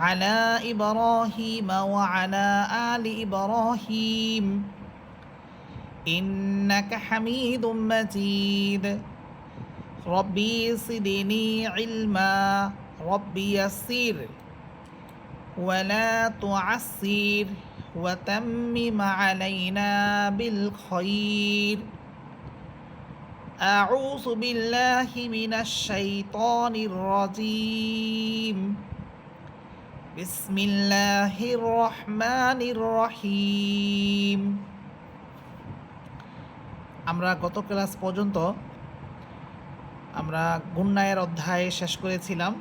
على إبراهيم وعلى آل إبراهيم إنك حميد مجيد ربي زدني علما ربي يسر ولا تعسر وتمم علينا بالخير أعوذ بالله من الشيطان الرجيم بسم الله الرحمن الرحيم আমরা গত ক্লাস পর্যন্ত আমরা গুন্নায়ের অধ্যায় শেষ করেছিলাম।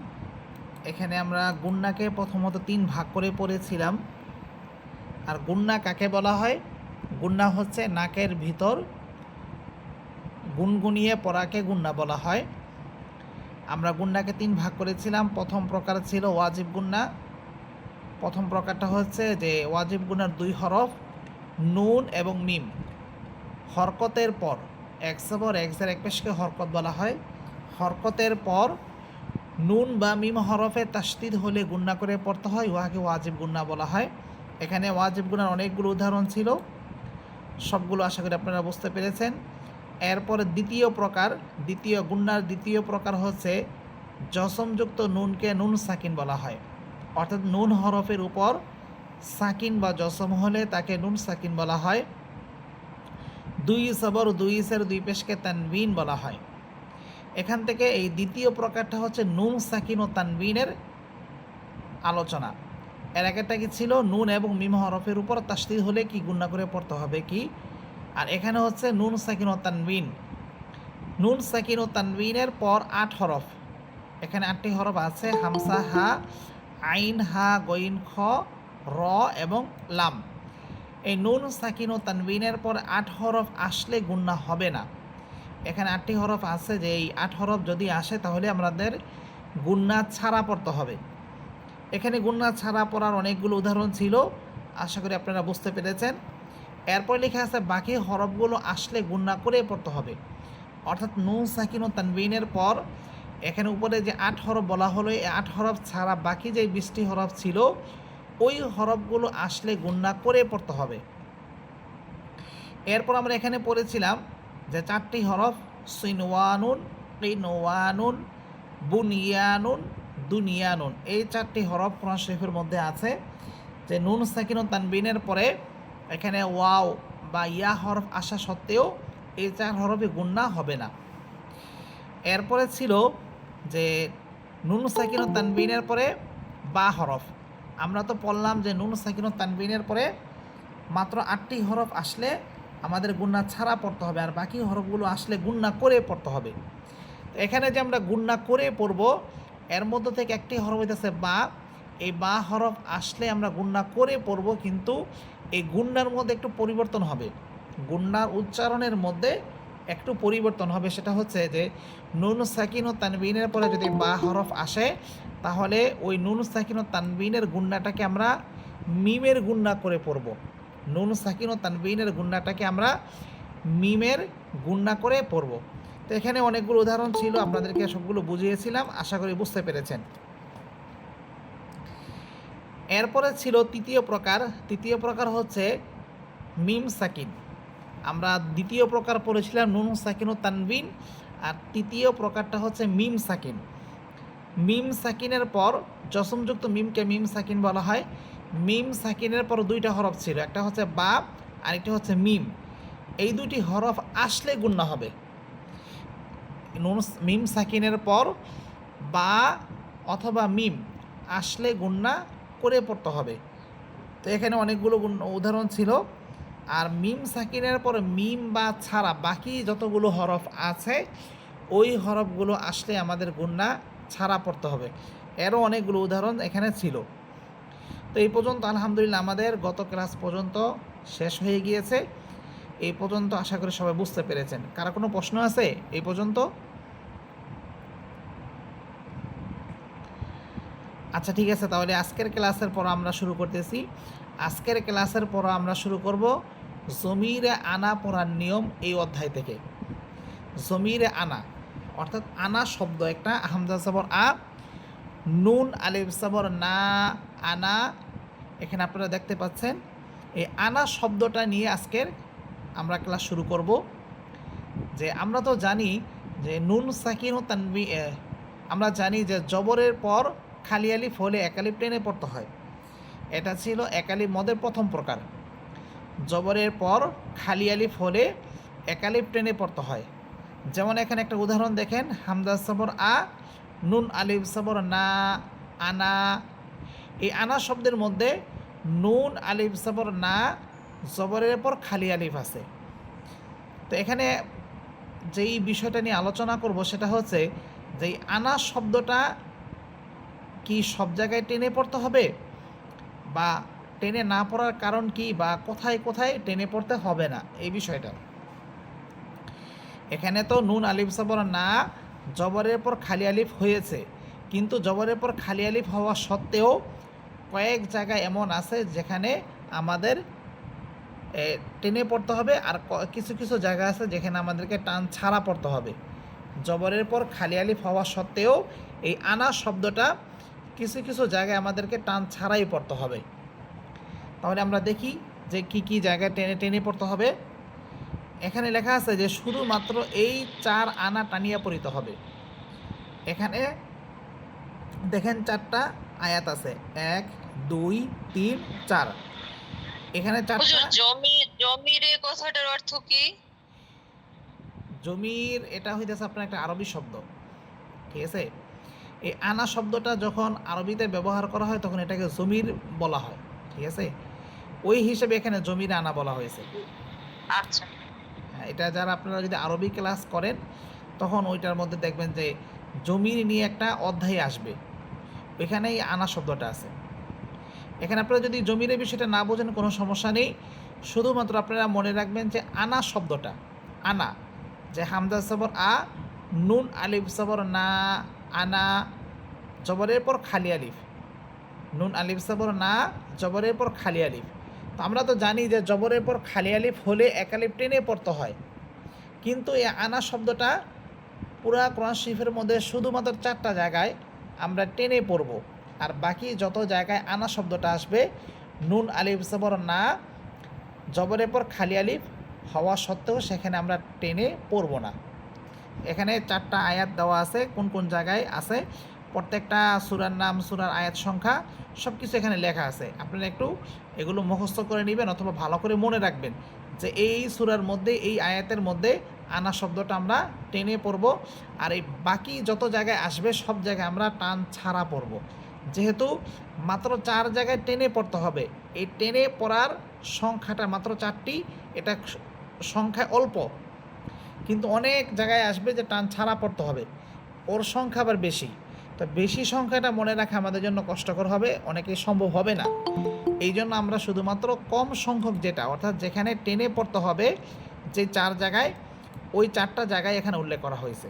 এখানে আমরা গুন্নাকে প্রথমত 3 ভাগ করে পড়েছিলাম। আর গুন্না কাকে বলা হয়? গুন্না হচ্ছে নাকের ভিতর গুনগুনিয়ে পড়াকে গুন্না বলা হয়। আমরা গুন্নাকে 3 ভাগ করেছিলাম। প্রথম প্রকার ছিল ওয়াজিব গুন্না। প্রথম প্রকারটা হচ্ছে যে ওয়াজিব গুন্নার 2 হরফ নুন এবং মিম হরকতের পর এক জবর এক জের এক পেশকে হরকত বলা হয়। হরকতের পর নুন বা মিম হরফে তাসদিদ হলে গুন্না করে পড়তে হয়, উহাকে ওয়াজিব গুন্না বলা হয়। এখানে ওয়াজিব গুন্নার অনেকগুলো উদাহরণ ছিল, সবগুলো আশা করি আপনারা বুঝতে পেরেছেন। এরপরে দ্বিতীয় গুন্নার দ্বিতীয় প্রকার হচ্ছে জসমযুক্ত নুনকে নুন সাকিন বলা হয়। অর্থাৎ নুন হরফের উপর সাকিন বা জসম হলে তাকে নুন সাকিন বলা হয়। 2 জবর 2 জের 2 পেশকে তানবিন বলা হয়। এখান থেকে এই দ্বিতীয় প্রকারটা হচ্ছে নুন সাকিন ও তানবিনের আলোচনা। এর আগেরটা কি ছিল? নুন এবং মিম হরফের উপর তাসদিদ হলে কি গুন্না করে পড়তে হবে কি। আর এখানে হচ্ছে নুন সাকিন ও তানবিন। নুন সাকিন ও তানবিনের পর 8 হরফ। এখানে 8টি হরফ আছে, হামসা, হা, আইন, হা, গইন, খ, র এবং লাম। এই নুন সাকিন ও তানবিনের পর 8 হরফ আসলে গুন্না হবে না। এখানে 8টি হরফ আছে, যে এই 8 হরফ যদি আসে তাহলে আমাদের গুন্না ছাড়া পড়তে হবে। এখানে গুন্না ছাড়া পড়ার অনেকগুলো উদাহরণ ছিল, আশা করি আপনারা বুঝতে পেরেছেন। এরপর লেখা আছে বাকি হরফগুলো আসলে গুন্না করে পড়তে হবে। অর্থাৎ নুন সাকিন ও তানবিনের পর এখানে উপরে যে 8 হরফ বলা হলো, এই 8 হরফ ছাড়া বাকি যে 20টি হরফ ছিল ওই হরফগুলো আসলে গুন্না করে পড়তে হবে। এরপর আমরা এখানে পড়েছিলাম যে 4টি হরফ সিনওয়ানুন, কিনওয়ানুন, বুনিয়ানুন, দুনিয়ানুন, এই 4টি হরফ কোরআন শরীফের মধ্যে আছে। যে নুন সাকিন ও তানবিনের পরে এখানে ওয়াও বা ইয়া হরফ আসা সত্ত্বেও এই 4 হরফে গুন্না হবে না। এরপরে ছিল যে নুন সাকিন ও তানবিনের পরে বা হরফ। আমরা তো পড়লাম যে নুন সাকিন ও তানবিনের পরে মাত্র 8টি হরফ আসলে আমাদের গুন্না ছাড়া পড়তে হবে, আর বাকি হরফগুলো আসলে গুন্না করে পড়তে হবে। তো এখানে যে আমরা গুন্না করে পড়ব, এর মধ্যে থেকে একটি হরফ হইতেছে বা। এই বা হরফ আসলে আমরা গুন্না করে পড়ব, কিন্তু এই গুন্নার মধ্যে একটু পরিবর্তন হবে। গুন্নার উচ্চারণের মধ্যে একটু পরিবর্তন হবে। সেটা হচ্ছে যে নুন সাকিন ও তানবিনের পরে যদি বা হরফ আসে তাহলে ওই নুন সাকিন ও তানবিনের গুন্নাটাকে আমরা মিমের গুন্না করে পড়ব। নুন সাকিন ও তানবিনের গুন্নাটাকে আমরা মিমের গুন্না করে পড়ব। তো এখানে অনেকগুলো উদাহরণ ছিল, আপনাদেরকে সবগুলো বুঝিয়েছিলাম, আশা করি বুঝতে পেরেছেন। এরপরে ছিল তৃতীয় প্রকার হচ্ছে মিম সাকিন। আমরা দ্বিতীয় প্রকার পড়েছিলাম নুন সাকিন ও তানবিন, আর তৃতীয় প্রকারটা হচ্ছে মিম সাকিন। মিম সাকিনের পর জসমযুক্ত মিমকে মিম সাকিন বলা হয়। মিম সাকিনের পর 2টা হরফ ছিল, একটা হচ্ছে বা আর একটা হচ্ছে মিম। এই 2টি হরফ আসলে গুন্না হবে। মিম সাকিনের পর বা অথবা মিম আসলে গুন্না করে পড়তে হবে। তো এখানে অনেকগুলো উদাহরণ ছিল। আর মিম সাকিনের পর মিম বা ছাড়া বাকি যতগুলো হরফ আছে ওই হরফগুলো আসলে আমাদের গুন্না ছাড়া পড়তে হবে। এরও অনেকগুলো উদাহরণ এখানে ছিল। তো এই পর্যন্ত আলহামদুলিল্লাহ আমাদের গত ক্লাস পর্যন্ত শেষ হয়ে গিয়েছে। এই পর্যন্ত আশা করি সবাই বুঝতে পেরেছেন। কারো কোনো প্রশ্ন আছে এই পর্যন্ত? আচ্ছা ঠিক আছে, তাহলে আজকের ক্লাসের পর আমরা শুরু করতেছি। আজকের ক্লাসের পর আমরা শুরু করব জমিরে আনা পড়ার নিয়ম এই অধ্যায় থেকে। জমিরে আনা অর্থাৎ আনা শব্দ একটা, হামজা জবর আ, নুন আলিফ সাবর না, আনা। এখানে আপনারা দেখতে পাচ্ছেন এই আনা শব্দটা নিয়ে আজকের আমরা ক্লাস শুরু করব। যে আমরা তো জানি যে নুন সাকিন ও তানবি, আমরা জানি যে জবরের পর খালি আলিফ হলে একালিফ টেনে পড়তে হয়। এটা ছিল একালিফ মদের প্রথম প্রকার। জবরের পর খালি আলিফ হলে একালিফ টেনে পড়তে হয়। যেমন এখানে একটা উদাহরণ দেখেন, হামজা সবর আ, নুন আলিফ সবর না, আনা। এই আনা শব্দের মধ্যে নুন আলিফ সবর না, জবরের পর খালি আলিফ আছে। তো এখানে যেই বিষয়টা নিয়ে আলোচনা করব সেটা হচ্ছে যে আনা শব্দটা কি সব জায়গায় টেনে পড়তে হবে, বা টেনে না পড়ার কারণ কি, বা কোথায় কোথায় টেনে পড়তে হবে না, এই বিষয়টা। এখানে তো নুন আলিফ সাবর না, জবরের পর খালি আলিফ হয়েছে, কিন্তু জবরের পর খালি আলিফ হওয়া সত্ত্বেও কয়েক জায়গায় এমন আছে যেখানে আমাদের টেনে পড়তে হবে, আর কিছু কিছু জায়গা আছে যেখানে আমাদেরকে টান ছাড়া পড়তে হবে। জবরের পর খালি আলিফ হওয়া সত্ত্বেও এই আনা শব্দটা কিছু কিছু জায়গায় আমাদেরকে টান ছাড়াই পড়তে হবে। তাহলে আমরা দেখি যে কি কি জায়গায় টেনে টেনে পড়তে হবে। এখানে লেখা আছে যে শুধুমাত্র এই 4 আনা টানিয়া পড়িতে হবে। এখানে দেখেন 4টা আয়াত আছে, 1 2 3 4। এখানে 4টা। জমির এই কথাটার অর্থ কি? জমির এটা হইতেছে আপনার একটা আরবি শব্দ, ঠিক আছে। এই আনা শব্দটা যখন আরবিতে ব্যবহার করা হয় তখন এটাকে জমির বলা হয়, ঠিক আছে। ওই হিসেবে এখানে জমির আনা বলা হয়েছে। আচ্ছা, এটা যারা আপনারা যদি আরবি ক্লাস করেন তখন ওইটার মধ্যে দেখবেন যে জমির নিয়ে একটা অধ্যায় আসবে, ওইখানেই আনা শব্দটা আছে। এখানে আপনারা যদি জমির বিষয়টা না বোঝেন কোনো সমস্যা নেই, শুধুমাত্র আপনারা মনে রাখবেন যে আনা শব্দটা, আনা, যে হামজা সবর আ, নুন আলিফ সবর না, আনা, জবরের পর খালি আলিফ, নুন আলিফ সবর না, জবরের পর খালি আলিফ। তো আমরা তো জানি যে জবরের পর খালি আলিফ হলে এক আলিফ টেনে পড়তে হয়, কিন্তু এই আনা শব্দটা পুরা কোরআন শরীফের মধ্যে শুধুমাত্র 4টা জায়গায় আমরা টেনে পড়ব, আর বাকি যত জায়গায় আনা শব্দটা আসবে নুন আলিফ সবর না, জবরের পর খালি আলিফ হওয়া সত্ত্বেও সেখানে আমরা টেনে পড়ব না। এখানে 4টা আয়াত দেওয়া আছে, কোন কোন জায়গায় আছে, প্রত্যেকটা সূরার নাম, সূরার আয়াত সংখ্যা সব কিছু এখানে লেখা আছে। আপনারা একটু এগুলো মুখস্থ করে নেবেন অথবা ভালো করে মনে রাখবেন যে এই সূরার মধ্যে, এই আয়াতের মধ্যে আনা শব্দটা আমরা টেনে পড়ব, আর এই বাকি যত জায়গায় আসবে সব জায়গায় আমরা টান ছাড়া পড়ব। যেহেতু মাত্র 4 জায়গায় টেনে পড়তে হবে, এই টেনে পড়ার সংখ্যাটা মাত্র 4টি, এটা সংখ্যায় অল্প, কিন্তু অনেক জায়গায় আসবে যে টান ছাড়া পড়তে হবে, ওর সংখ্যা আবার বেশি। তো বেশি সংখ্যাটা মনে রাখা আমাদের জন্য কষ্টকর হবে, অনেকেই সম্ভব হবে না। এই জন্য আমরা শুধুমাত্র কম সংখ্যক যেটা, অর্থাৎ যেখানে টেনে পড়তে হবে যে 4 জায়গায়, ওই 4টা জায়গায় এখানে উল্লেখ করা হয়েছে।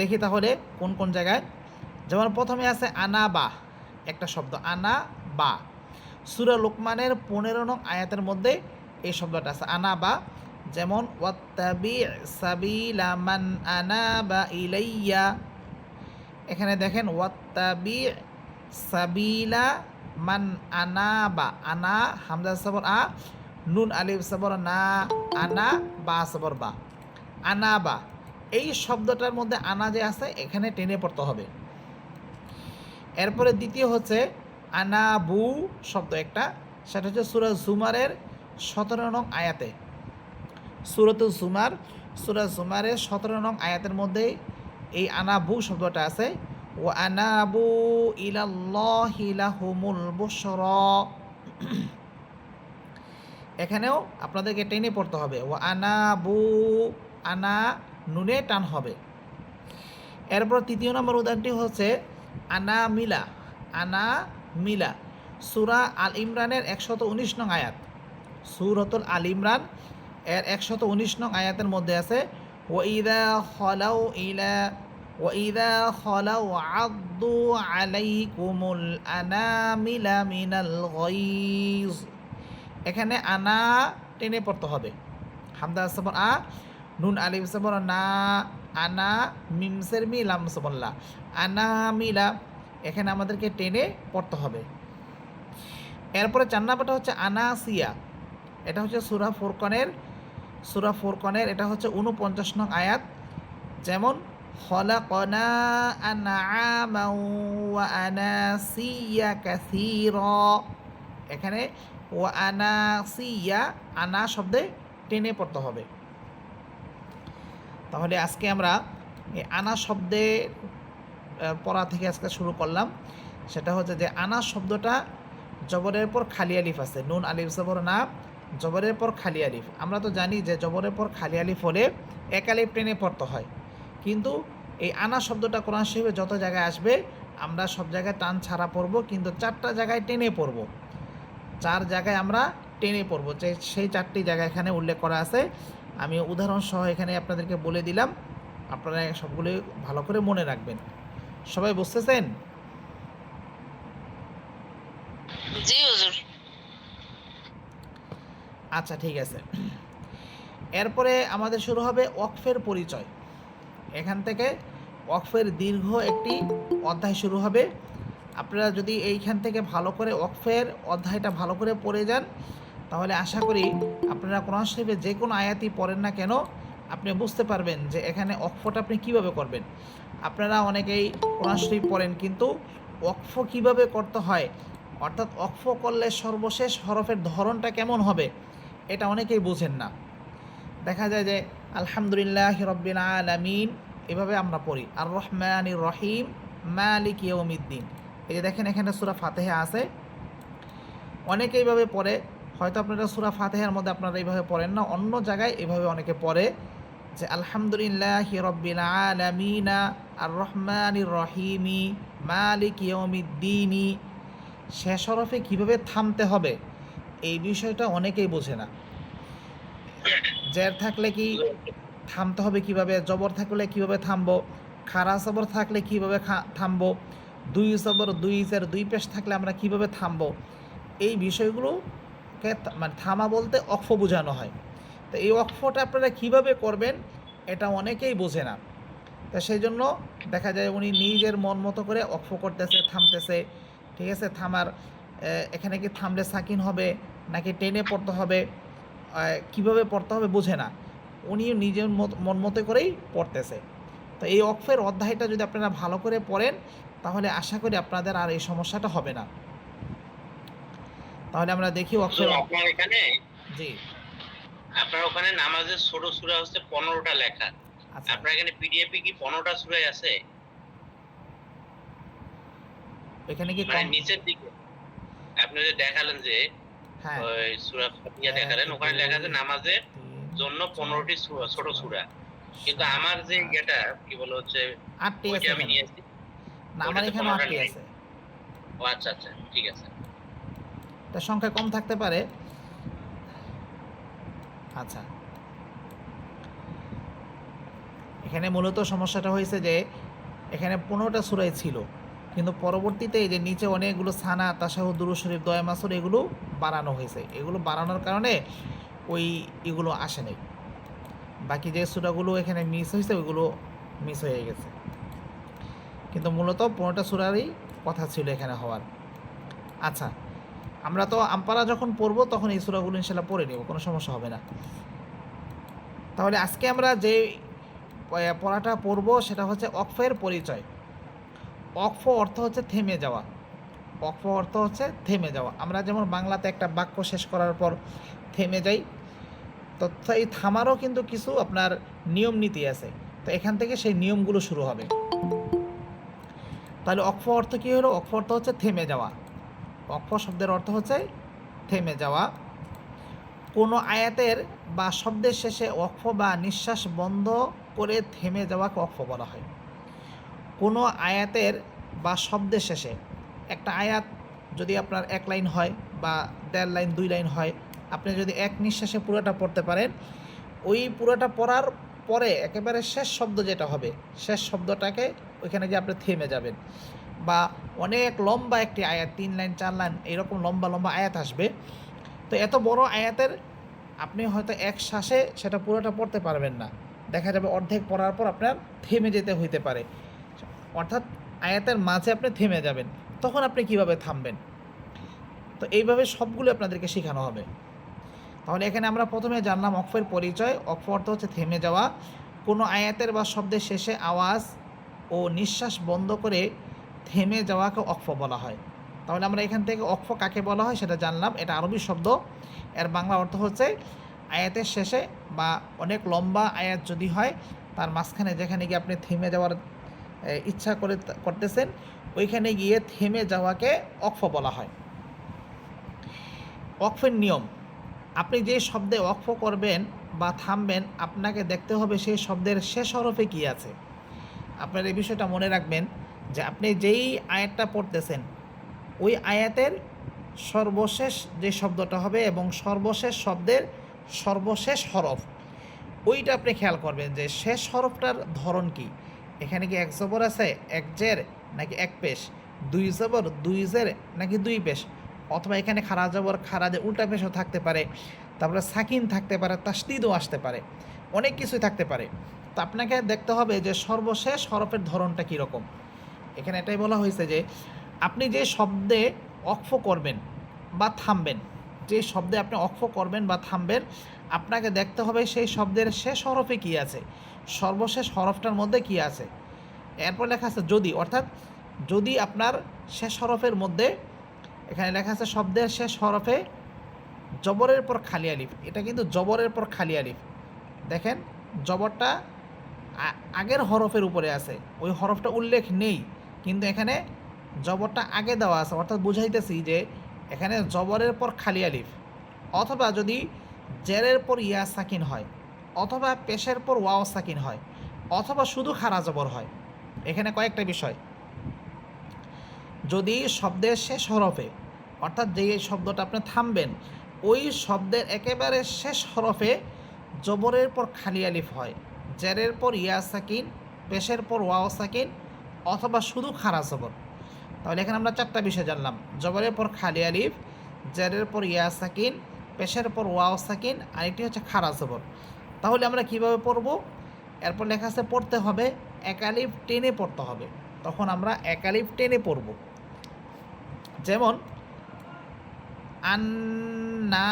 দেখি তাহলে কোন কোন জায়গায়। যেমন প্রথমে আছে আনা বা, একটা শব্দ আনা বা, সূরা লোকমানের 15 নং আয়াতের মধ্যে এই শব্দটা আছে আনা বা। যেমন ওয়াত্তাবি সাবিলা মান আনাবা ইলাইয়া, এখানে দেখেন ওয়াত্তাবি সাবিলা মান আনাবা, আনা হামজা সবর আ, নুন আলিফ সবর না, আনা বা সবর বা, আনা বা। এই শব্দটার মধ্যে আনা যে আছে এখানে টেনে পড়তে হবে। এরপরে দ্বিতীয় হচ্ছে আনাবু শব্দ একটা, সেটা হচ্ছে সূরা জুমারের 17 নং আয়াতে, সূরা জুমারের 17 নং আয়াতের মধ্যে এই আনাবু শব্দটা আছে। ও আনাবু ইলাল্লাহি লাহুমুল বুশরা, এখানেও আপনাদেরকে টেনে পড়তে হবে। ও আনাবু, আনা নুনে টান হবে। এরপর তৃতীয় নম্বর উদাহরণটি হচ্ছে আনা মিলা, আনা মিলা, সূরা আল ইমরানের 119 নং আয়াত, সূরাতুল আল ইমরান এর 119 নং আয়াতের মধ্যে আছে ওয়াইদা খলাউ ইলা, ওয়াইদা খলাউ আদ্দু আলাইকুমুল আনামিলা মিনাল গাইজ, এখানে আনা টেনে পড়তে হবে। হামদা সবর আ, নুন আলিফ সবর না, আনা মিমসের মি লামসবল্লা আনা মিলা, এখানে আমাদেরকে টেনে পড়তে হবে। এরপরে 4 নাম্বারটা হচ্ছে আনাসিয়া, এটা হচ্ছে সূরা ফুরকানের এটা হচ্ছে 49 নং আয়াত। যেমন খলাকনা আনআমাও ওয়া আনাসিয়া কাসীরা, এখানে ওয়া আনাসিয়া আনা শব্দে টেনে পড়তে হবে। তাহলে আজকে আমরা এই আনা শব্দে পড়া থেকে আজকে শুরু করলাম। সেটা হচ্ছে যে আনা শব্দটা জবরের পর খালি আলিফ আছে, নুন আলিফ জবর না, জবরের পর খালি আলিফ। আমরা তো জানি যে জবরের পর খালি আলিফ হলে এক আলিফ টেনে পড়তে হয়, কিন্তু এই আনা শব্দটা কোরআন শরীফে যত জায়গায় আসবে আমরা সব জায়গায় টান ছাড়া পড়ব, কিন্তু 4টা জায়গায় টেনে পড়ব। 4 জায়গায় আমরা টেনে পড়ব, সেই 4টি জায়গা এখানে উল্লেখ করা আছে। আমি উদাহরণ সহ এখানে আপনাদেরকে বলে দিলাম, আপনারা সবগুলি ভালো করে মনে রাখবেন। সবাই বুঝতেছেন? জি হুজুর। আচ্ছা, ঠিক আছে। এরপরে আমাদের শুরু হবে ওয়াকফের পরিচয়। এখান থেকে ওয়াকফের দীর্ঘ একটি অধ্যায় শুরু হবে। আপনারা যদি এইখান থেকে ভালো করে ওয়াকফের অধ্যায়টা ভালো করে পড়ে যান, তাহলে আশা করি আপনারা কোরআন শরীফে যে কোনো আয়াতই পড়েন না কেন আপনি বুঝতে পারবেন যে এখানে ওয়াকফটা আপনি কীভাবে করবেন। আপনারা অনেকেই কোরআন শরীফ পড়েন, কিন্তু ওয়াকফ কীভাবে করতে হয়, অর্থাৎ ওয়াকফ করলে সর্বশেষ হরফের ধরনটা কেমন হবে, এটা অনেকেই বুঝেন না। দেখা যায় যে আলহামদুলিল্লাহ রব্বিল আলামিন এভাবে আমরা পড়ি, আর রহমানির রহিম মালিক ইয়াউমিদ্দিন। এই যে দেখেন এখানে সূরা ফাতিহা আছে, অনেকে এইভাবে পড়ে। হয়তো আপনারা সূরা ফাতিহার মধ্যে আপনারা এইভাবে পড়েন না, অন্য জায়গায় এভাবে অনেকে পড়ে যে আলহামদুলিল্লাহ রব্বিল আলামিন আর রহমানির রহিমি মালিক ইয়াউমিদ্দিনি। শেষ হরফে কীভাবে থামতে হবে এই বিষয়টা অনেকেই বোঝে না। জের থাকলে কি থামতে হবে কিভাবে, জবর থাকলে কিভাবে থামবো, খাড়া জবর থাকলে কিভাবে থামবো, দুই জবর দুই জের দুই পেশ থাকলে আমরা কিভাবে থামবো, এই বিষয়গুলোকে মানে থামা বলতে ওয়াকফ বোঝানো হয়। তো এই ওয়াকফটা আপনারা কিভাবে করবেন এটা অনেকেই বোঝে না। তা সেই জন্য দেখা যায় উনি নিজের মন মতো করে ওয়াকফ করতেছে, থামতেছে। ঠিক আছে, থামার এখানে কি থামলে সাকিন হবে নাকি টেনে পড়তে হবে, কিভাবে পড়তে হবে বোঝে না, উনি নিজের মন মতো করেই পড়তেছে। তো এই ওয়াকফের অধ্যায়টা যদি আপনারা ভালো করে পড়েন তাহলে আশা করি আপনাদের আর এই সমস্যাটা হবে না। তাহলে আমরা দেখি ওয়াকফের। আপনার এখানে জি, আপনার ওখানে নামাজের ছোট সূরা হচ্ছে 15টা লেখা। আচ্ছা, আপনার এখানে পিডিএফে কি 15টা সূরাই আছে? এখানে কি মানে নিচের দিকে আপনি যে দেখালেন যে হ্যাঁ ওই সূরা ফাতিহা দেখালেন, ওখানে লেখা আছে নামাজের জন্য 15টি ছোট সূরা। কিন্তু আমার যে এটা কি বলে হচ্ছে 8টি আছে ওইটা আমি এখানে। নিয়েছি। না, আমার এখানে 8টি আছে। ও আচ্ছা আচ্ছা, ঠিক আছে। তার সংখ্যা কম থাকতে পারে। আচ্ছা, এখানে মূলত সমস্যাটা হয়েছে যে এখানে 15টা সূরাই ছিল, কিন্তু পরবর্তীতে এই যে নিচে অনেকগুলো সানা তাশাহুদ দুরূদ শরীফ দোয়া মাসুর এগুলো বাড়ানো হয়েছে। এগুলো বাড়ানোর কারণে এগুলো আসে নাই। বাকি যে সূরাগুলো এখানে মিস হয়েছে ওইগুলো মিস হয়ে গেছে, কিন্তু মূলত 15টা সূরারই কথা ছিল এখানে হওয়ার। আচ্ছা, আমরা তো আমপারা যখন পড়বো তখন এই সূরাগুলো ইনশাল্লাহ পড়ে নেব, কোনো সমস্যা হবে না। তাহলে আজকে আমরা যে পড়াটা পড়বো সেটা হচ্ছে ওয়াকফের পরিচয়। ওয়াকফ অর্থ হচ্ছে থেমে যাওয়া। ওয়াকফ অর্থ হচ্ছে থেমে যাওয়া। আমরা যেমন বাংলাতে একটা বাক্য শেষ করার পর থেমে যাই, তো এই থামারও কিন্তু কিছু আপনার নিয়ম নীতি আছে। তো এখান থেকে সেই নিয়মগুলো শুরু হবে। তাহলে ওয়াকফ অর্থ কী হলো? ওয়াকফ অর্থ হচ্ছে থেমে যাওয়া। ওয়াকফ শব্দের অর্থ হচ্ছে থেমে যাওয়া। কোনো আয়াতের বা শব্দের শেষে ওয়াকফ বা নিঃশ্বাস বন্ধ করে থেমে যাওয়াকে ওয়াকফ বলা হয়। কোনো আয়াতের বা শব্দের শেষে, একটা আয়াত যদি আপনার 1 লাইন হয় বা 1.5 লাইন 2 লাইন হয়, আপনি যদি এক নিঃশ্বাসে পুরোটা পড়তে পারেন, ওই পুরোটা পড়ার পরে একেবারে শেষ শব্দ যেটা হবে, শেষ শব্দটাকে ওইখানে গিয়ে আপনি থেমে যাবেন। বা অনেক লম্বা একটি আয়াত 3 লাইন 4 লাইন এরকম লম্বা লম্বা আয়াত আসবে, তো এত বড় আয়াতের আপনি হয়তো এক শ্বাসে সেটা পুরোটা পড়তে পারবেন না, দেখা যাবে অর্ধেক পড়ার পর আপনার থেমে যেতে হইতে পারে, অর্থাৎ আয়াতের মাঝে আপনি থেমে যাবেন, তখন আপনি কিভাবে থামবেন। তো এইভাবে সবগুলো আপনাদেরকে শেখানো হবে। তাহলে এখানে আমরা প্রথমে জানলাম অক্ফের পরিচয়। অক্ফ অর্থ হচ্ছে থেমে যাওয়া। কোনো আয়াতের বা শব্দের শেষে আওয়াজ ও নিঃশ্বাস বন্ধ করে থেমে যাওয়াকে অক্ফ বলা হয়। তাহলে আমরা এখান থেকে অক্ফ কাকে বলা হয় সেটা জানলাম। এটা আরবি শব্দ, এর বাংলা অর্থ হচ্ছে আয়াতের শেষে বা অনেক লম্বা আয়াত যদি হয় তার মাঝখানে যেখানে গিয়ে আপনি থেমে যাওয়ার ইচ্ছা করতেছেন, ওইখানে গিয়ে থেমে যাওয়াকে অক্ফ বলা হয়। ওয়াকফের নিয়ম, আপনি যে শব্দে ওয়াকফ করবেন বা থামবেন, আপনাকে দেখতে হবে সেই শব্দের শেষ হরফে কী আছে। আপনার এই বিষয়টা মনে রাখবেন যে আপনি যেই আয়াতটা পড়তেছেন ওই আয়াতের সর্বশেষ যে শব্দটা হবে এবং সর্বশেষ শব্দের সর্বশেষ হরফ, ওইটা আপনি খেয়াল করবেন যে শেষ হরফটার ধরন কি। এখানে কি এক জবর আছে, এক জের, নাকি এক পেশ, দুই জবর দুই জের, নাকি দুই পেশ, অথবা এখানে খারা জবর খারা জের উল্টা পেশও থাকতে পারে, তারপরে সাকিন থাকতে পারে, তাসদিদও আসতে পারে, অনেক কিছুই থাকতে পারে। তো আপনাকে দেখতে হবে যে সর্বশেষ হরফের ধরনটা কীরকম। এখানে এটাই বলা হয়েছে যে আপনি যে শব্দে অক্ফ করবেন বা থামবেন, যে শব্দে আপনি অক্ফ করবেন বা থামবেন, আপনাকে দেখতে হবে সেই শব্দের শেষ হরফে কী আছে, সর্বশেষ হরফটার মধ্যে কী আছে। এরপর লেখা আছে যদি, অর্থাৎ যদি আপনার শেষ হরফের মধ্যে, এখানে লেখা আছে শব্দের শেষ হরফে জবরের পর খালি আলিফ, এটা কিন্তু জবরের পর খালি আলিফ। দেখেন জবরটা আগের হরফের উপরে আছে, ওই হরফটা উল্লেখ নেই, কিন্তু এখানে জবরটা আগে দেওয়া আছে, অর্থাৎ বুঝাইতেছি যে এখানে জবরের পর খালি আলিফ, অথবা যদি জেরের পর ইয়া সাকিন হয়, অথবা পেশের পর ওয়াও সাকিন হয়, অথবা শুধু খারা জবর হয়। এখানে কয়েকটা বিষয়, যদি শব্দের শেষ হরফে, অর্থাৎ যে শব্দটা আপনি থামবেন ওই শব্দের একেবারে শেষ হরফে জবরের পর খালি আলিফ হয়, জেরের পর ইয়া সাকিন, পেশের পর ওয়াও সাকিন, অথবা শুধু খারা জবর, তাহলে এখানে আমরা চারটা বিষয় জানলাম: জবরের পর খালি আলিফ, জেরের পর ইয়া সাকিন, পেশের পর ওয়াও সাকিন, আর এটি হচ্ছে খারা জবর। তাহলে আমরা কিভাবে পড়ব? এরপর লেখা আছে পড়তে হবে এক আলিফ টেনে পড়তে হবে, তখন আমরা এক আলিফ টেনে পড়ব। যেমন আন্না,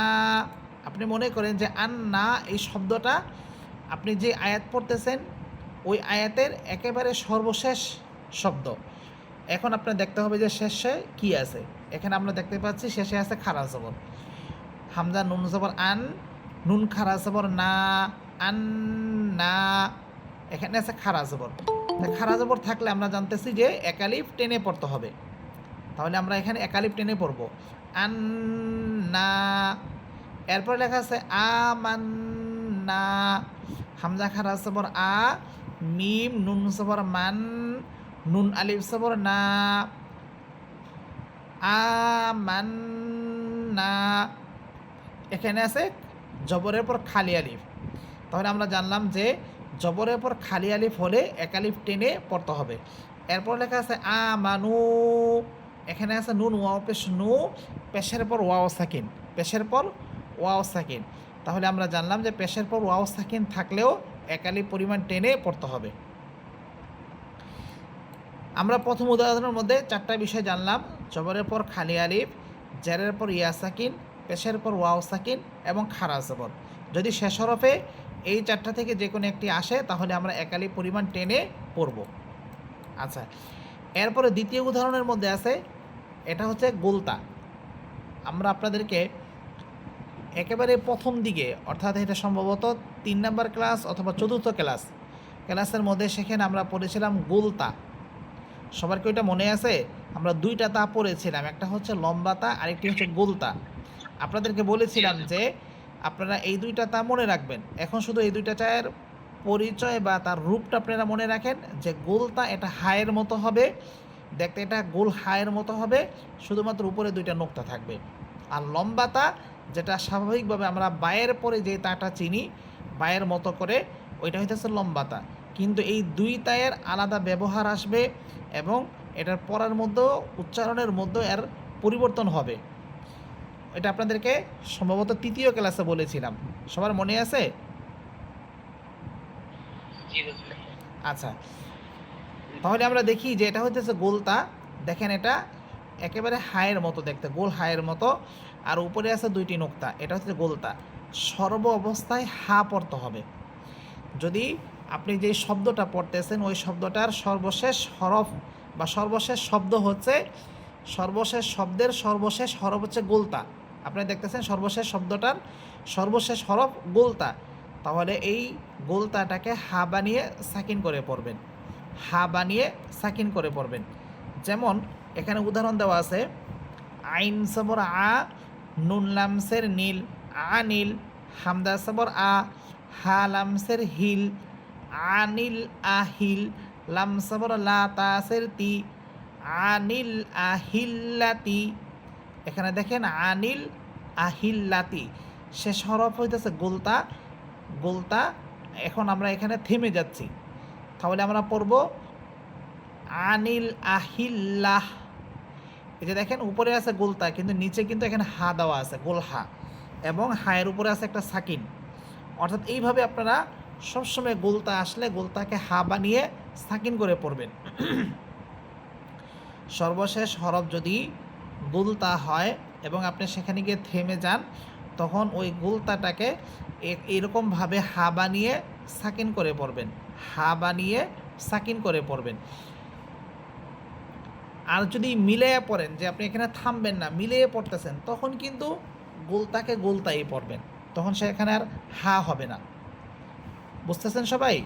আপনি মনে করেন যে আন্না এই শব্দটা আপনি যে আয়াত পড়তেছেন ওই আয়াতের একেবারে সর্বশেষ শব্দ। এখন আপনার দেখতে হবে যে শেষে কি আছে। এখানে আমরা দেখতে পাচ্ছি শেষে আছে খারা জবর, হামজা নুন জবর আন, নুন খারা জবর না, আন না, এখানে আছে খারা জবর। খারা জবর থাকলে আমরা জানতেছি যে এক আলিফ টেনে পড়তে হবে, তাহলে আমরা এখানে এক আলিফ টেনে পড়ব আন্না। এরপর লেখা আছে আমান্না, হামজা খারা জবর আ, মিম নুন জবর মান, নুন আলিফ জবর না, আমান্না। এখানে আছে জবরের পর খালি আলিফ, তাহলে আমরা জানলাম যে জবরের পর খালি আলিফ হলে এক আলিফ টেনে পড়তে হবে। এরপর লেখা আছে আমানু, এখানে আছে নুন ওয়াও পেশ নু, পেশের পর ওয়াও সাকিন, পেশের পর ওয়াও সাকিন, তাহলে আমরা জানলাম যে পেশের পর ওয়াও সাকিন থাকলেও এক আলিফ পরিমাণ টেনে পড়তে হবে। আমরা প্রথম উদাহরণের মধ্যে চারটা বিষয় জানলাম: জবরের পর খালি আলিফ, জেরের পর ইয়া সাকিন, পেশের পর ওয়াও সাকিন এবং খারা জবর। যদি শেষ হরফে এই চারটা থেকে যে কোনো একটি আসে তাহলে আমরা এক আলিফ পরিমাণ টেনে পড়ব। আচ্ছা, এরপরে দ্বিতীয় উদাহরণের মধ্যে আছে, এটা হচ্ছে গোলতা। আমরা আপনাদেরকে একেবারে প্রথম দিকে, অর্থাৎ এটা সম্ভবত 3 নম্বর ক্লাস অথবা 4র্থ ক্লাসের মধ্যে সেখানে আমরা পড়েছিলাম গোলতা। সবার কি ওইটা মনে আছে? আমরা 2টা তা পড়েছিলাম, একটা হচ্ছে লম্বা তা, আরেকটি হচ্ছে গোলতা। আপনাদেরকে বলেছিলাম যে আপনারা এই 2টা তা মনে রাখবেন। এখন শুধু এই 2টা চায়ের পরিচয় বা তার রূপটা আপনারা মনে রাখেন যে গোলতা এটা হায়ের মতো হবে, দেখতে এটা গোল হায়ের মতো হবে, শুধুমাত্র উপরে 2টা নোক্তা থাকবে। আর লম্বা তা যেটা স্বাভাবিকভাবে আমরা বায়ের পরে যে তাটা চিনি বায়ের মতো করে, ওইটা হইতেছে লম্বা তা, কিন্তু এই 2 তায়ের আলাদা ব্যবহার আসবে এবং এটার পড়ার মধ্যেও উচ্চারণের মধ্যে এর পরিবর্তন হবে। এটা আপনাদেরকে সম্ভবত 3য় ক্লাসে বলেছিলাম, সবার মনে আছে? জি হুজুর। আচ্ছা, তাহলে আমরা দেখি যে এটা হইতেছে গোলতা। দেখেন এটা একেবারে হায়ের মতো দেখতে, গোল হায়ের মতো, আর উপরে আছে দুইটি নোক্তা, এটা হচ্ছে গোলতা। সর্ব অবস্থায় হা পড়তে হবে। যদি আপনি যে শব্দটা পড়তেছেন ওই শব্দটার সর্বশেষ হরফ বা সর্বশেষ শব্দ হচ্ছে, সর্বশেষ শব্দের সর্বশেষ হরফ হচ্ছে গোলতা। আপনি দেখতেছেন সর্বশেষ শব্দটার সর্বশেষ হরফ গোলতা, তাহলে এই গোলতাটাকে হা বানিয়ে সাকিন করে পড়বেন, হা বানিয়ে সাকিন করে পড়বেন। যেমন এখানে উদাহরণ দেওয়া আছে, আইন সবর আ, নুন লামসের নীল, আনিল, হামদা সবর আ, হা লামসের হিল, আনিল আহিল, লাম সবর লা, তাসের তি, আনিল আহিল্লাতি। এখানে দেখেন আনিল আহিল্লাতি, শেষ হরফ হইতেছে গোলতা, গোলতা। এখন আমরা এখানে থেমে যাচ্ছি, তাহলে আমরা পড়ব আনিল আহিল্লাহ। এই যে দেখেন উপরে আছে গোলতা, কিন্তু নিচে কিন্তু এখানে হা দেওয়া আছে, গোল হা, এবং হায়ের উপরে আছে একটা সাকিন। অর্থাৎ এইভাবে আপনারা সবসময় গোলতা আসলে গোলতাকে হা বানিয়ে সাকিন করে পড়বেন। সর্বশেষ হরফ যদি গোলতা হয় এবং আপনি সেখানে গিয়ে থেমে যান, তখন ওই গোলতাটাকে এরকমভাবে হা বানিয়ে সাকিন করে পড়বেন, হা বানিয়ে সাকিন করে পড়বেন। আর যদি মিলিয়ে পড়েন, যে আপনি এখানে থামবেন না, মিলিয়ে পড়তেছেন, তখন কিন্তু গোলতাকে গোলতাই পড়বেন, তখন সেখানে আর হা হবে না। বুঝতেছেন সবাই?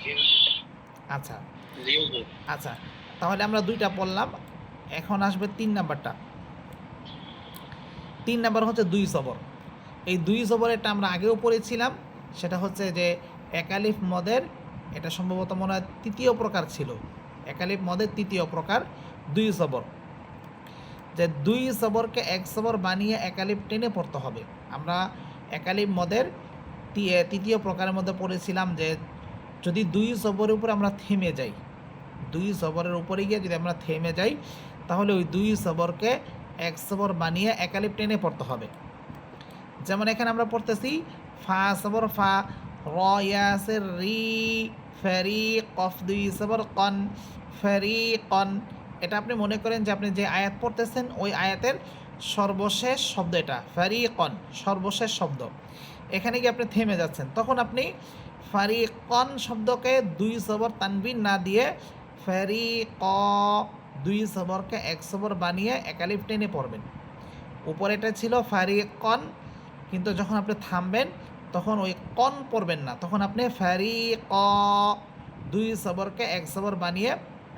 জি হুজুর। আচ্ছা জি হুজুর। আচ্ছা, তাহলে আমরা দুইটা পড়লাম, এখন আসবে 3 নাম্বারটা। 3 নাম্বার হচ্ছে দুই জবর। এই দুই জবরেরটা আমরা আগেও পড়েছিলাম, সেটা হচ্ছে যে একালিফ মদের, এটা সম্ভবত মনে হয় তৃতীয় প্রকার ছিল, একালিফ মদের তৃতীয় প্রকার দুই জবর। যে দুই জবরকে এক জবর বানিয়ে একালিফ টেনে পড়তে হবে। আমরা একালিফ মদের তৃতীয় প্রকারের মধ্যে পড়েছিলাম যে যদি দুই জবরের উপরে আমরা থেমে যাই, দুই জবরের উপরে গিয়ে যদি আমরা থেমে যাই, তাহলে ওই দুই জবরকে এক জবর বানিয়ে একালিফ টেনে পড়তে হবে। যেমন এখানে আমরা পড়তেছি ফা সবর ফা, র ইয়াসের রি, ফেরি কফ দুই সবর কন, ফেরি কন। এটা আপনি মনে করেন যে আপনি যে আয়াত পড়তেছেন ওই আয়াতের সর্বশেষ শব্দ, এটা ফেরি কন, সর্বশেষ শব্দ। এখানে গিয়ে আপনি থেমে যাচ্ছেন, তখন আপনি ফারি কন শব্দকে দুই সবর তানবিন না দিয়ে ফেরি ক, দুই সবরকে এক সবর বানিয়ে একালিফ টেনে পড়বেন। উপরে এটা ছিল ফারি কন, কিন্তু যখন আপনি থামবেন তখন ওই কন পড়বেন না, তখন আপনি ফারি ক, দুই সবরকে এক সবর বানিয়ে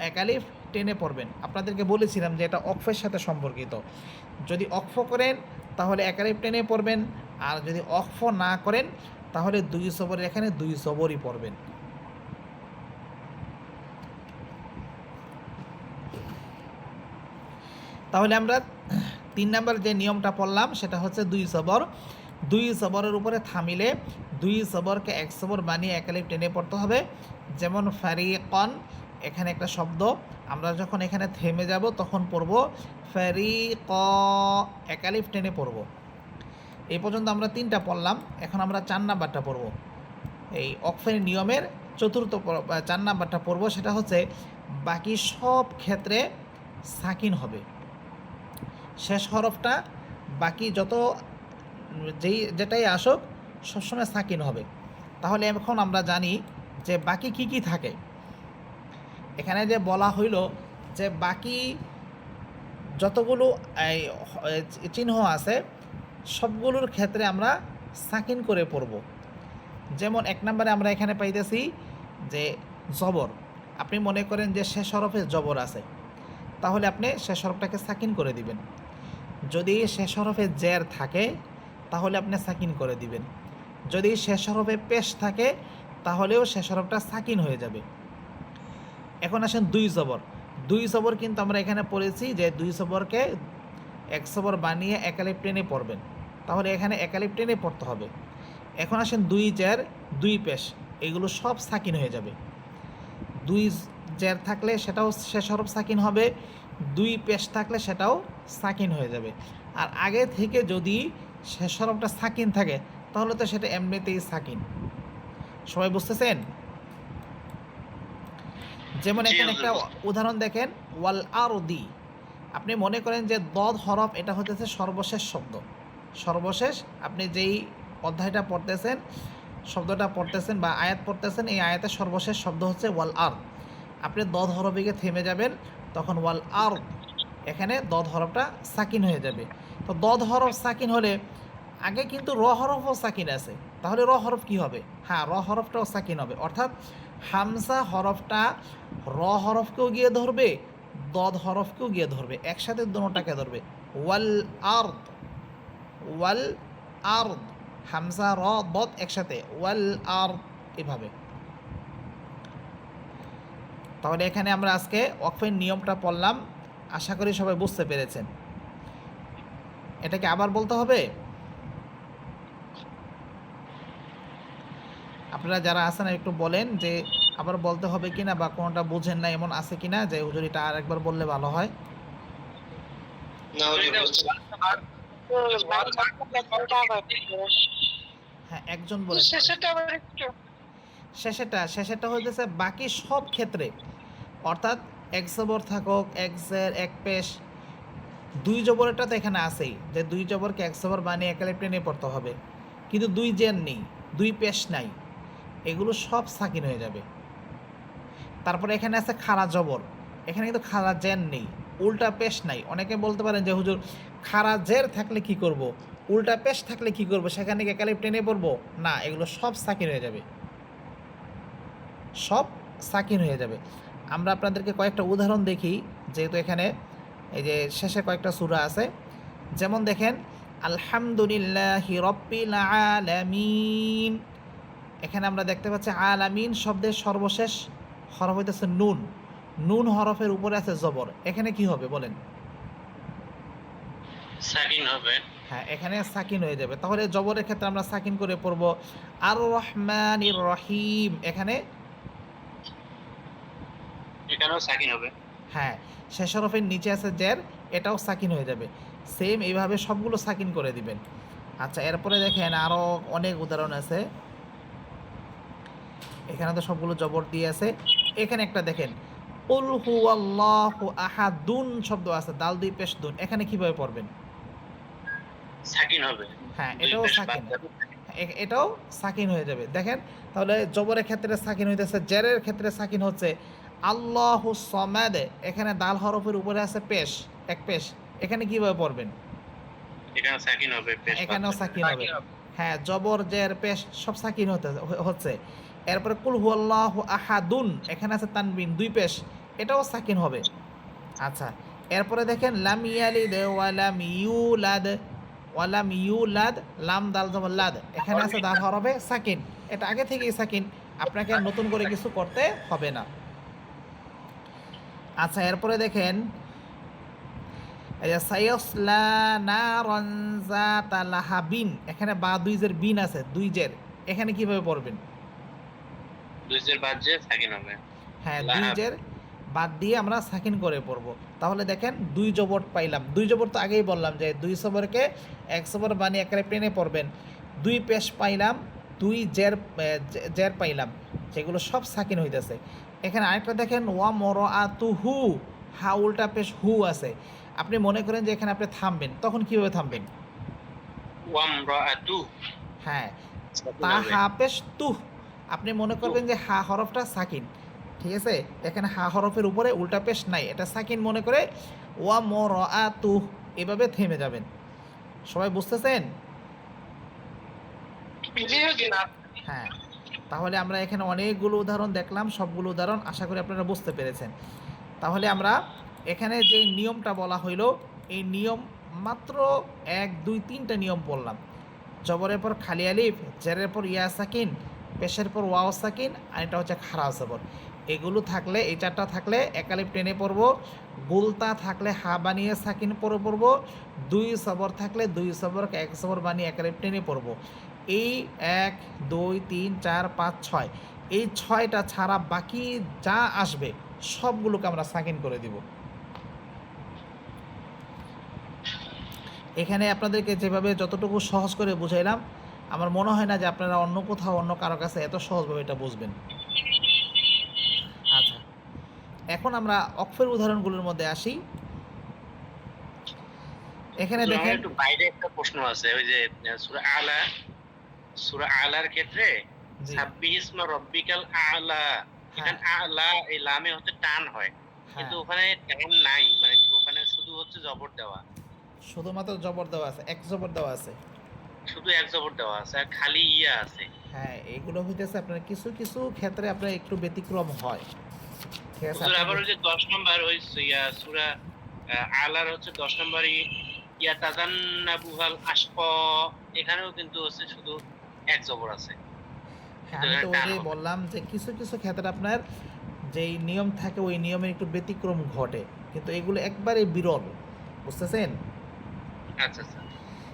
একালিফ টেনে পড়বেন। আপনাদেরকে বলেছিলাম যে এটা অক্ফের সাথে সম্পর্কিত। যদি অক্ফ করেন তাহলে একালিফ টেনে পড়বেন, আর যদি অক্ফ না করেন তাহলে দুই সবরের এখানে দুই সবরই পড়বেন। তাহলে আমরা 3 নাম্বার যে নিয়মটা পড়লাম সেটা হচ্ছে দুই সবর, দুই সবরের উপরে থামিলে দুই সবরকে এক সবর বানিয়ে একালিফ টেনে পড়তে হবে। যেমন ফারিকন, এখানে একটা শব্দ, আমরা যখন এখানে থেমে যাব তখন পড়ব ফারিক, একালিফ টেনে পড়ব। এই পর্যন্ত আমরা 3টা পড়লাম, এখন আমরা 4 নাম্বারটা পড়ব। এই অক্ফের নিয়মের চতুর্থ 4 নাম্বারটা পড়ব, সেটা হচ্ছে বাকি সব ক্ষেত্রে সাকিন হবে। শেষ হরফটা বাকি যত যেটাই আসুক সবসময় সাকিন হবে। তাহলে এখন আমরা জানি যে বাকি কি কি থাকে। এখানে যে বলা হইল যে বাকি যতগুলো চিহ্ন আছে সবগুলোর ক্ষেত্রে আমরা সাকিন করে পড়ব। যেমন 1 নম্বরে আমরা এখানে পাইতেছি যে জবর, আপনি মনে করেন যে শেষ হরফে জবর আছে, তাহলে আপনি শেষ হরফটাকে সাকিন করে দিবেন। যদি শেষ হরফে জের থাকে তাহলে আপনি সাকিন করে দিবেন। যদি শেষ হরফে পেশ থাকে তাহলেও শেষ হরফটা সাকিন হয়ে যাবে। এখন আসেন দুই জবর। দুই জবর কিন্তু আমরা এখানে পড়েছি যে দুই জবরকে এক জবর বানিয়ে একালিফ টেনে পড়বেন, তাহলে এখানে একালিফ টেনে পড়তে হবে। এখন আসেন দুই জের দুই পেশ, এগুলো সব সাকিন হয়ে যাবে। দুই জের থাকলে সেটাও শেষ হরফ সাকিন হবে, দুই পেশ থাকলে সেটাও সাকিন হয়ে যাবে। আর আগে থেকে যদি শেষ হরফটা সাকিন থাকে তাহলে তো সেটা এমনিতেই সাকিন। সবাই বুঝতেছেন? যেমন জি, এখানে হুজুর, একটা উদাহরণ দেখেন, ওয়াল আরদি। আপনি মনে করেন যে দদ হরফ এটা হতেছে সর্বশেষ শব্দ। সর্বশেষ আপনি যেই অধ্যায়টা পড়তেছেন, শব্দটা পড়তেছেন বা আয়াত পড়তেছেন, এই আয়াতের সর্বশেষ শব্দ হচ্ছে ওয়াল আরদ। আপনি দদ হরফে গিয়ে থেমে যাবেন, তখন ওয়াল আরদ, এখানে দদ হরফটা সাকিন হয়ে যাবে। তো দদ হরফ সাকিন হলে আগে কিন্তু র হরফও সাকিন আছে, তাহলে র হরফ কি হবে? হ্যাঁ, র হরফটাও সাকিন হবে, অর্থাৎ হামসা হরফটা র হরফকেও গিয়ে ধরবে, দদ হরফকেও গিয়ে ধরবে, একসাথে দুটোটাকে ধরবে। ওয়াল আরদ, ওয়াল আরদ, হামসা র দদ একসাথে, ওয়াল আরদ, এভাবে। তাহলে এখানে আমরা আজকে ওয়াকফের নিয়মটা পড়লাম, আশা করি সবাই বুঝতে পেরেছেন। এটাকে আবার বলতে হবে? আপনারা যারা আছেন একটু বলেন যে আবার বলতে হবে কিনা, বা কোনোটা বুঝেন না এমন আছে কিনা, যে হুজুর এটা আর একবার বললে ভালো হয়। না হুজুর, বুঝতে হ্যাঁ, একজন বলেন। শেষেরটা হইতেছে বাকি সব ক্ষেত্রে, অর্থাৎ এক জবর থাকুক, এক জের, এক পেশ, দুই জবরটা তো এখানে আছেই, যে দুই জবরকে এক জবর বানিয়ে একালে টেনে পড়তে হবে, কিন্তু দুই জের নেই, দুই পেশ নাই, এগুলো সব সাকিন হয়ে যাবে। তারপরে এখানে আছে খাড়া জবর, এখানে কিন্তু খাড়া জের নেই, উল্টা পেশ নাই। অনেকে বলতে পারেন যে হুজুর খাড়া জের থাকলে কি করব, উল্টা পেশ থাকলে কি করব, সেখানে কি একালে টেনে পড়বো? না, এগুলো সব সাকিন হয়ে যাবে, সব সাকিন হয়ে যাবে। আমরা আপনাদেরকে কয়েকটা উদাহরণ দেখি, যেহেতু এখানে এই যে শেষে কয়েকটা সূরা আছে। যেমন দেখেন, আলহামদুলিল্লাহি রাব্বিল আলামিন, এখানে আমরা দেখতে পাচ্ছি আলামিন শব্দের সর্বশেষ হরফ হইতেছে নুন, নুন হরফের উপরে আছে জবর, এখানে কি হবে বলেন? সাকিন হবে। হ্যাঁ, এখানে সাকিন হয়ে যাবে। তাহলে জবরের ক্ষেত্রে আমরা সাকিন করে পড়ব। আর রহমানির রহিম, এখানে এখানেও সাকিন হবে। হ্যাঁ, শেষ হরফের নিচে আছে জের, এটাও সাকিন হয়ে যাবে। সেম এইভাবে সবগুলো সাকিন করে দিবেন। আচ্ছা, এরপরে দেখেন আরও অনেক উদাহরণ আছে। এখানে তো সবগুলো জবর দিয়ে আছে। এখানে একটা দেখেন, কুল হুয়াল্লাহু আহাদুন শব্দ আছে, দাল দুই পেশ দুন, এখানে কিভাবে পড়বেন? সাকিন হবে। হ্যাঁ, দুই এটাও পেশ বাদ সাকিন, যাবে। এটাও সাকিন হয়ে যাবে। দেখেন, তাহলে জবরের ক্ষেত্রে সাকিন হইতেছে, জেরের ক্ষেত্রে সাকিন হচ্ছে আল্লাহু সমাদ, এখানে দাল হরফের উপরে আছে পেশ, এক পেশ, এখানে কিভাবে পড়বেন? এখানে সাকিন হবে, পেশ বাদ এখানেও যাবে। সাকিন হবে। হ্যাঁ, জবর জের পেশ সব সাকিন হচ্ছে। এরপরে কুল হুয়াল্লাহু আহাদুন, এখানে আছে তানবিন দুই পেশ, এটাও সাকিন হবে। আচ্ছা, এরপরে দেখেন লাম ইয়ালিদ ওয়ালাম ইউলাদ, ওয়ালাম ইউলাদ, লাম দাল জবর লাদ, এখানে আছে দাল হরফে সাকিন, এটা আগে থেকেই সাকিন, আপনাকে আর নতুন করে কিছু করতে হবে না। আচ্ছা, এরপরে দেখেন এই যে সায়াসলা নারান যাতা লাহাবিন, এখানে বা দুই জের বিন আছে, দুই জের, এখানে কিভাবে পড়বেন? দুই জের বাদ যে সাকিন হবে। হ্যাঁ, দুই লাহাব। জের বাদ দিয়ে আমরা সাকিন করে পড়ব। তাহলে দেখেন দুই জবর পাইলাম, দুই জবর তো আগেই বললাম যে দুই জবরকে এক জবর বানিয়ে একেবারে টেনে পড়বেন। দুই পেশ পাইলাম, দুই জের জের পাইলাম, সেগুলো সব সাকিন হইতেছে। এখানে আরেকটা দেখেন, ওয়া মরআতুহু, হা উল্টা পেশ হু আছে, আপনি মনে করেন যে এখানে আপনি থামবেন, তখন কিভাবে থামবেন? ওয়ামরাআতু হ্যাঁ, সাকিন তা হবে। হা পেশ তুহ, আপনি মনে করবেন যে হা হরফটা সাকিন, ঠিক আছে, এখানে হা হরফের উপরে উল্টা পেশ নাই, এটা সাকিন মনে করে ওয়া মরআতুহ, এভাবে থেমে যাবেন। সবাই বুঝতেছেন? হ্যাঁ, তাহলে আমরা এখানে অনেকগুলো উদাহরণ দেখলাম, সবগুলো উদাহরণ আশা করি আপনারা বুঝতে পেরেছেন। তাহলে আমরা এখানে যে নিয়মটা বলা হইল, এই নিয়ম মাত্র 1 2 3টা নিয়ম বললাম। জবরের পর খালি আলিফ, জেরের পর ইয়া সাকিন, পেশের পর ওয়াও সাকিন, আর এটা হচ্ছে খাড়া জবর। এগুলো থাকলে, এই চারটা থাকলে এক আলিফ টেনে পড়বো, গুলতা থাকলে হা বানিয়ে সাকিন পরে পড়বো, দুই জবর থাকলে দুই জবরকে এক জবর বানিয়ে এক আলিফ টেনে পড়বো। এই 1 2 3 4 5 6, এই 6টা ছাড়া বাকি যা আসবে সবগুলোকে আমরা সাকিন করে দিব। এখানে আপনাদেরকে যেভাবে যতটুকু সহজ করে বুঝাইলাম, আমার মনে হয় না যে আপনারা অন্য কোথাও অন্য কারো কাছে এত সহজভাবে এটা বুঝবেন। আচ্ছা, এখন আমরা অক্ফের উদাহরণগুলোর মধ্যে আসি। এখানে হুজুর, আমার দেখেন, একটু বাইরে একটা প্রশ্ন আছে। ওই যে সূরা আলার ক্ষেত্রে জি, সাব্বিহ ইসমা রব্বিকাল আলা, হ্যাঁ, এখানে আলা এই লামে হচ্ছে টান হয়, কিন্তু হ্যাঁ, ওখানে টান নাই, মানে ওখানে শুধু হচ্ছে জবর দেওয়া, শুধুমাত্র জবর দেওয়া আছে, এক জবর দেওয়া আছে। শুধু এক জবর দেওয়া আছে আর খালি ইয়া আছে। হ্যাঁ, এগুলো হইতেছে আপনার কিছু কিছু ক্ষেত্রে আপনার একটু ব্যতিক্রম হয়, ঠিক আছে হুজুর, আবার আপনাদের। ওই যে 10 নম্বর ওই সূরা আলার হচ্ছে 10 নম্বর ইয়াতাজান্নাবুহাল আশকা, এখানেও কিন্তু হচ্ছে শুধু এক জবর আছে, হ্যাঁ, কিন্তু আমি তো এখানে টান ওইটাই হবে। বললাম যে কিছু কিছু ক্ষেত্রে আপনার যেই নিয়ম থাকে ওই নিয়মের একটু ব্যতিক্রম ঘটে, কিন্তু এগুলো একবারে বিরল, বুঝতেছেন? আচ্ছা আচ্ছা,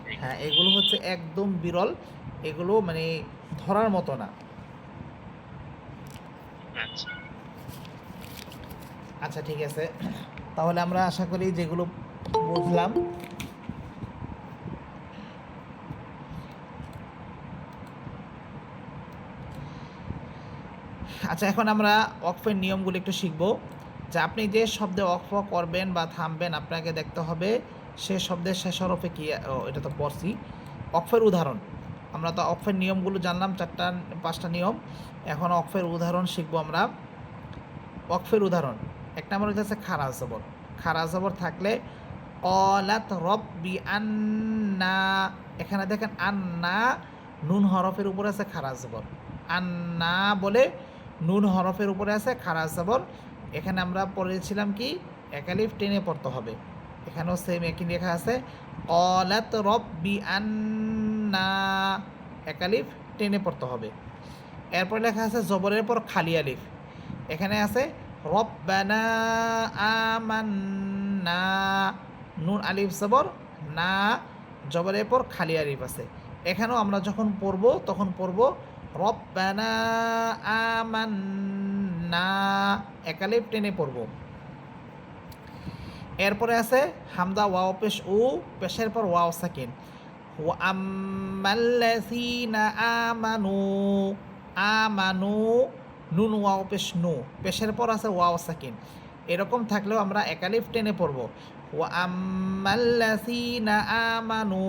ঠিক। হ্যাঁ, এগুলো হচ্ছে একদম বিরল, এগুলো মানে ধরার মতো না। আচ্ছা, আচ্ছা, ঠিক আছে, তাহলে আমরা আশা করি যেগুলো বুঝলাম। আচ্ছা, এখন আমরা ওয়াকফের নিয়মগুলো একটু শিখব। যে আপনি যে শব্দে ওয়াকফ করবেন বা থামবেন, আপনাকে দেখতে হবে সে শব্দের শেষ হরফে কি। এটা তো পড়ছি। ওয়াকফের উদাহরণ, আমরা তো ওয়াকফের নিয়মগুলো জানলাম, 4-5টা নিয়ম। এখন ওয়াকফের উদাহরণ শিখব আমরা। ওয়াকফের উদাহরণ, এক নম্বর হচ্ছে খারা জবর। খারা জবর থাকলে অলাত রব্বি আন্না, এখানে দেখেন আন্না নুন হরফের উপরে আছে খারা জবর। আন্না বলে নুন হরফের উপরে আছে খারা জবর। এখানে আমরা পড়েছিলাম কি একালিফ টেনে পড়তে হবে। এখানেও সেম একই লেখা আছে অলাত রব্বি আন্না, একালিফ টেনে পড়তে হবে। এরপর লেখা আছে জবরের পর খালি আলিফ। এখানে আছে রব্বানা আমান্না, নুন আলিফ জবর না, জবরের পর খালি আলিফ আছে। এখানেও আমরা যখন পড়ব তখন পড়ব রব্বানা আমান্না, এক আলিফ টেনে পড়ব। এরপরে আছে হামদা ওয়াও পেশ উ, পেশের পর ওয়াও সাকিন। ওয়া আম্মাল্লাযীনা আমানু, আমানু নুন ওয়াও পেশ নু, পেশের পর আছে ওয়াও সাকিন। এরকম থাকলেও আমরা একালিফ টেনে পড়ব ওয়া আম্মাল্লাযীনা আমানু।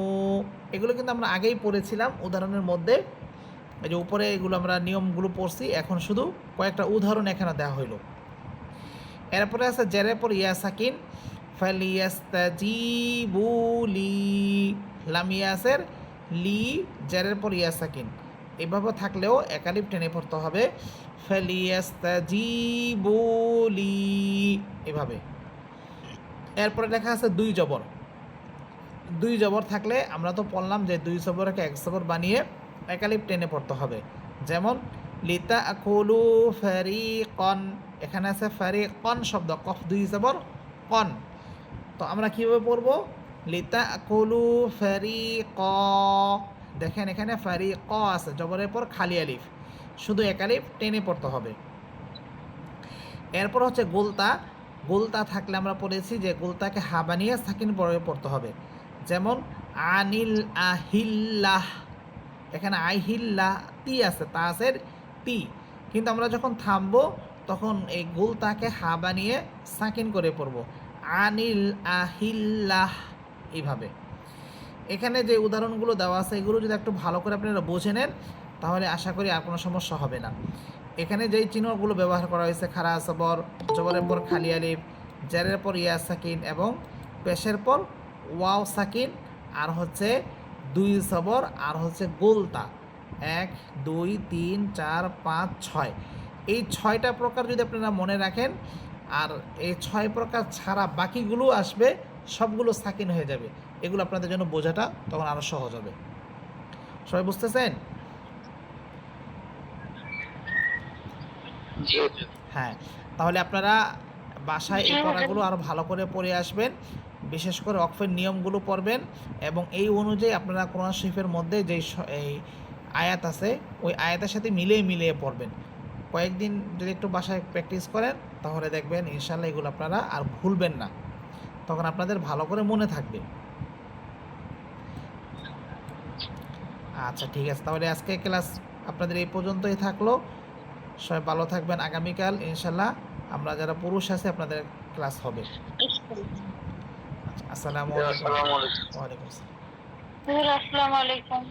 এগুলো কিন্তু আমরা আগেই পড়েছিলাম উদাহরণের মধ্যে। এই যে উপরে এগুলো আমরা নিয়মগুলো পড়ছি, এখন শুধু কয়েকটা উদাহরণ এখানে দেওয়া হইল। এরপরে আছে জেরের পর ইয়া সাকিন, ফালিয়াস্তাজিবু লি, লাম ইয়াসের লি, জেরের পর ইয়া সাকিন। এভাবে থাকলেও একালিফ টেনে পড়তে হবে ফালিয়াস্তাজিবু লি, এভাবে। এরপরে লেখা আছে দুই জবর। দুই জবর থাকলে আমরা তো বললাম যে দুই জবরকে এক জবর বানিয়ে একালিফ টেনে পড়তে হবে। যেমন লিতা আকুলু ফারিকন, এখানে আছে ফারিকন শব্দ, কফ দুই জবর কন। তো আমরা কীভাবে পড়ব লিতা আকুলু ফারিক, দেখেন এখানে ফারিক আছে, জবরের পর খালি আলিফ, শুধু একালিফ টেনে পড়তে হবে। এরপর হচ্ছে গোলতা। গোলতা থাকলে আমরা পড়েছি যে গোলতাকে হা বানিয়ে সাকিন পরে পড়তে হবে। যেমন আনিল আহিল্লাহ, এখানে আহিল্লাহ তি আছে, তা আছে তি, কিন্তু আমরা যখন থামবো তখন এই গোলতাকে হা বানিয়ে সাকিন করে পড়ব আনিল আহিল্লাহ, এইভাবে। এখানে যে উদাহরণগুলো দেওয়া আছে এগুলো যদি একটু ভালো করে আপনারা বুঝে নেন তাহলে আশা করি আর কোনো সমস্যা হবে না। এখানে যেই চিহ্নগুলো ব্যবহার করা হয়েছে খারা জবর, জবরের পর খালি আলিফ, জেরের পর ইয়া সাকিন এবং পেশের পর ওয়াও সাকিন, আর হচ্ছে দুই জবর, আর হচ্ছে গোলতা 1 2 3 4 5 6, এই 6টা প্রকার যদি আপনারা মনে রাখেন, আর এই 6 প্রকার ছাড়া বাকিগুলো আসবে সবগুলো সাকিন হয়ে যাবে। এগুলো আপনাদের জন্য বোঝাটা তখন আরও সহজ হবে। সবাই বুঝতেছেন? জি হুজুর। হ্যাঁ, তাহলে আপনারা বাসায় এই পড়াগুলো আরও ভালো করে পড়ে আসবেন, বিশেষ করে ওয়াকফের নিয়মগুলো পড়বেন, এবং এই অনুযায়ী আপনারা কোরআন শরীফের মধ্যে যেই এই আয়াত আছে ওই আয়াতের সাথে মিলিয়ে মিলিয়ে পড়বেন। কয়েকদিন যদি একটু বাসায় প্র্যাকটিস করেন তাহলে দেখবেন ইনশাল্লাহ এগুলো আপনারা আর ভুলবেন না, তখন আপনাদের ভালো করে মনে থাকবে। আচ্ছা ঠিক আছে, তাহলে আজকে ক্লাস আপনাদের এই পর্যন্তই থাকলো। সবাই ভালো থাকবেন। আগামীকাল ইনশাল্লাহ আমরা যারা পুরুষ আছে আপনাদের ক্লাস হবে। আচ্ছা, আসসালামু আলাইকুম। আসসালামু আলাইকুম। ওয়ালাইকুম আসসালাম। আসসালামু আলাইকুম।